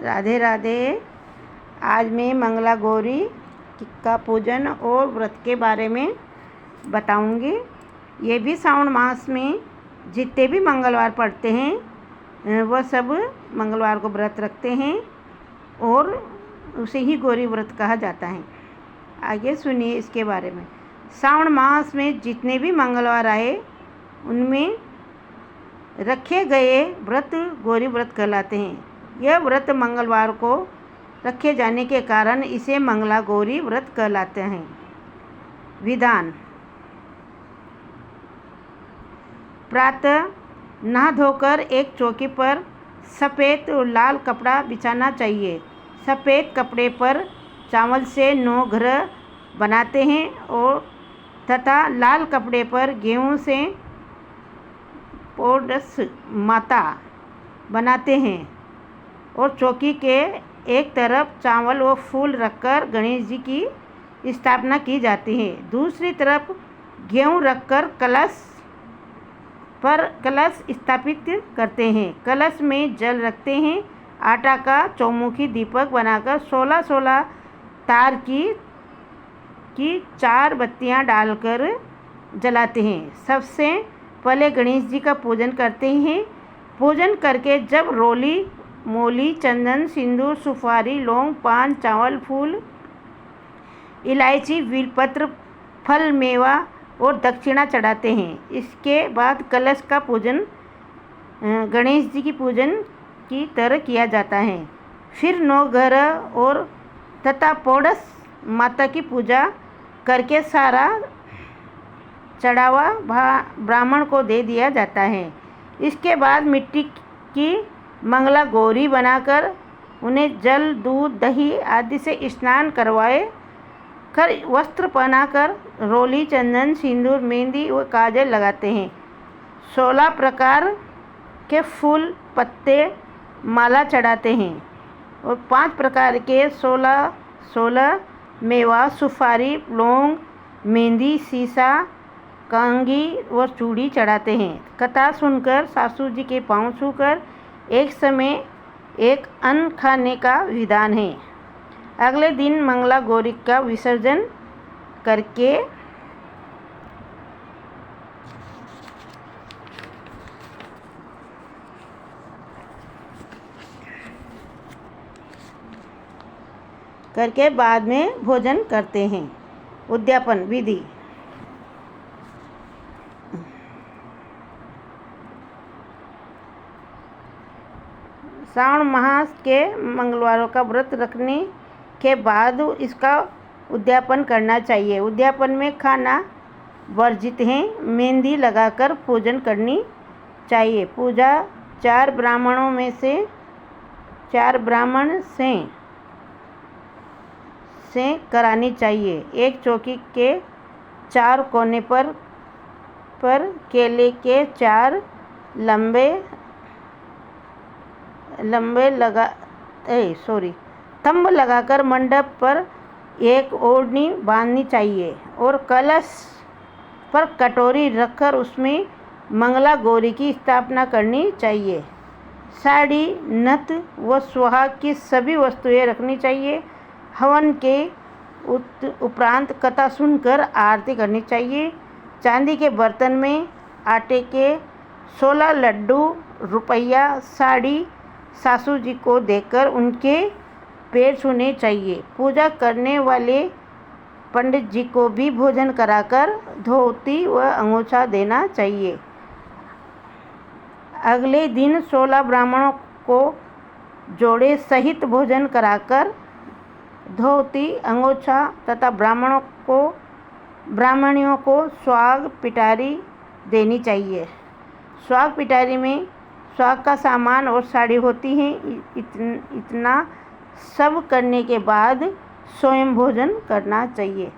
राधे राधे। आज मैं मंगला गौरी का पूजन और व्रत के बारे में बताऊंगी। ये भी श्रावण मास में जितने भी मंगलवार पड़ते हैं वह सब मंगलवार को व्रत रखते हैं और उसे ही गौरी व्रत कहा जाता है। आगे सुनिए इसके बारे में। श्रावण मास में जितने भी मंगलवार आए उनमें रखे गए व्रत गौरी व्रत कहलाते हैं। यह व्रत मंगलवार को रखे जाने के कारण इसे मंगला गौरी व्रत कहलाते हैं। विधान: प्रातः नहा धोकर एक चौकी पर सफ़ेद और लाल कपड़ा बिछाना चाहिए। सफ़ेद कपड़े पर चावल से 9 घर बनाते हैं और तथा लाल कपड़े पर गेहूं से पोडस माता बनाते हैं और चौकी के एक तरफ चावल व फूल रखकर गणेश जी की स्थापना की जाती है। दूसरी तरफ गेहूं रखकर कलश स्थापित करते हैं। कलश में जल रखते हैं। आटा का चौमुखी दीपक बनाकर 16 तार की 4 बत्तियां डालकर जलाते हैं। सबसे पहले गणेश जी का पूजन करते हैं। पूजन करके जब रोली मोली चंदन सिंदूर सुपारी लौंग पान चावल फूल इलायची बेलपत्र फल मेवा और दक्षिणा चढ़ाते हैं। इसके बाद कलश का पूजन गणेश जी की पूजन की तरह किया जाता है। फिर 9 घर और तथा पोडस माता की पूजा करके सारा चढ़ावा ब्राह्मण को दे दिया जाता है। इसके बाद मिट्टी की मंगला गौरी बनाकर उन्हें जल दूध दही आदि से स्नान करवाए कर वस्त्र पहनाकर रोली चंदन सिंदूर मेहंदी व काजल लगाते हैं। 16 प्रकार के फूल पत्ते माला चढ़ाते हैं और 5 प्रकार के 16 मेवा सुपारी लौंग मेहंदी सीसा कंघी व चूड़ी चढ़ाते हैं। कथा सुनकर सासू जी के पांव छूकर एक समय एक अन्न खाने का विधान है। अगले दिन मंगला गौरी का विसर्जन करके बाद में भोजन करते हैं। उद्यापन विधि: श्रावण मास के मंगलवारों का व्रत रखने के बाद इसका उद्यापन करना चाहिए। उद्यापन में खाना वर्जित है। मेहंदी लगाकर पूजन करनी चाहिए। पूजा 4 ब्राह्मण से करानी चाहिए। एक चौकी के 4 कोने पर केले के 4 तंब लगाकर मंडप पर एक ओढ़नी बांधनी चाहिए और कलश पर कटोरी रखकर उसमें मंगला गौरी की स्थापना करनी चाहिए। साड़ी नथ व सुहाग की सभी वस्तुएं रखनी चाहिए। हवन के उपरांत कथा सुनकर आरती करनी चाहिए। चांदी के बर्तन में आटे के 16 लड्डू रुपया साड़ी सासू जी को देकर उनके पैर छूने चाहिए। पूजा करने वाले पंडित जी को भी भोजन कराकर धोती व अंगोछा देना चाहिए। अगले दिन 16 ब्राह्मणों को जोड़े सहित भोजन कराकर धोती अंगोछा तथा ब्राह्मणियों को स्वाग पिटारी देनी चाहिए। स्वाग पिटारी में स्वाग का सामान और साड़ी होती है। इतना सब करने के बाद स्वयं भोजन करना चाहिए।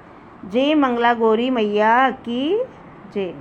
जय मंगला गौरी मैया की जय।